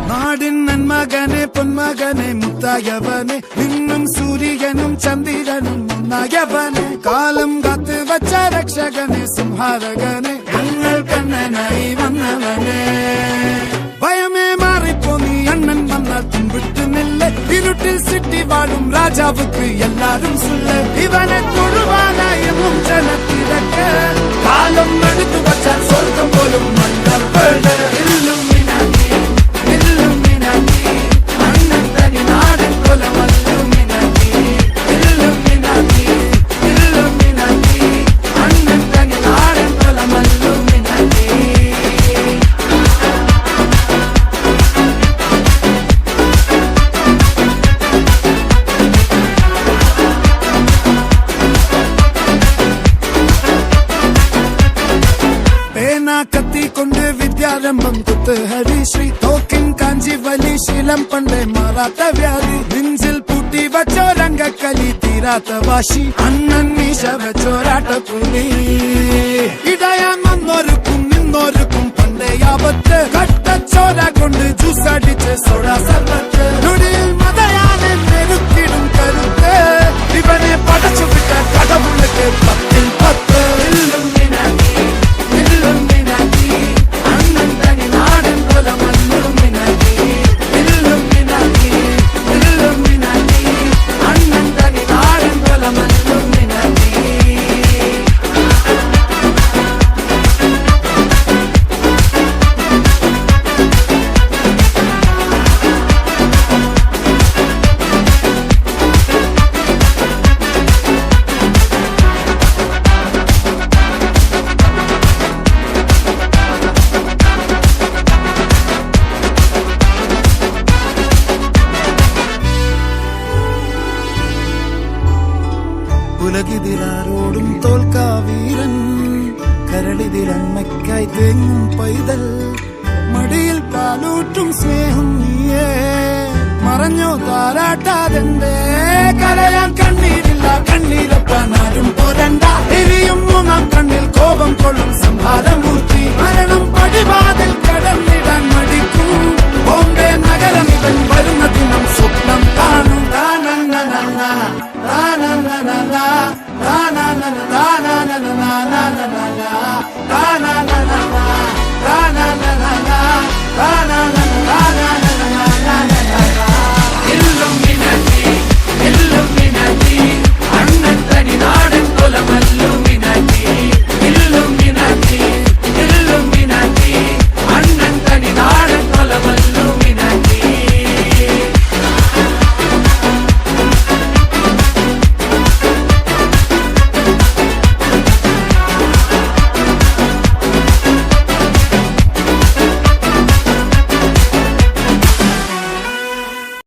നാടിൻ നന്മകനെ പൊന്മകനെ മുത്തായവനെ നിന്നും സൂര്യനും ചന്ദ്രനും ഒന്നായവനെ കാലം കാത്ത് വച്ച രക്ഷകനെ സംഹാരകനെ ഞങ്ങൾ കണ്ണനായി വന്നവനെ ഭയമേ മാറിപ്പോ നീ അണ്ണൻ വന്നാൽ തുമ്പിട്ട് നില്ല ഇരുട്ടിൽ സിറ്റി വാഴും രാജാവുക്ക് എല്ലാരും സുല്ല ഇവനെ തൊഴുവാനായെന്നും ജനത്തിരക്ക് കാലം എടുത്തു വച്ചാൽ സ്വർഗം പോലും മണ്ണപ്പേട് കത്തിക്കൊണ്ട് വിദ്യാരംഭം കുത്ത് ഹരിശ്രീ തോക്കിൻ കാഞ്ചി വലി ശീലം പണ്ടേ മാറാത്ത വ്യാധി നെഞ്ചിൽ പൂട്ടി വച്ചോരംഗക്കലി തീരാത്ത വാശി അണ്ണൻ മീശ വെച്ചോരാട്ടപ്പുലി ഇടയാൻ വന്നോർക്കും നിന്നോർക്കും പണ്ടേ ആപത്ത് കട്ടച്ചോര കൊണ്ട് ജ്യൂസ് അടിച്ച് സോഡ സർവത്ത് നൊടിയിൽ മതയാനെ നെരുക്കിടും കരുത്ത് ഇവനെ പടച്ചു വിട്ട കടവുള്ളക്ക് 10-10 ഉലകിതിരാരോടും തോൽക്കാ വീരൻ കരളിതിരമ്മയ്ക്കായി തേങ്ങും പൈതൽ മടിയിൽ പാലൂട്ടും സ്നേഹം നീയേ മറഞ്ഞോ താരാട്ടാതെന്റെ കരയാൻ കണ്ണീരില്ല കണ്ണീരപ്പാനാരും പോരണ്ട എരിയും മൂന്നാം കണ്ണിൽ കോപം കൊള്ളും സംഹാരമൂർത്തി മരണം പടിവാതിൽ കടന്നു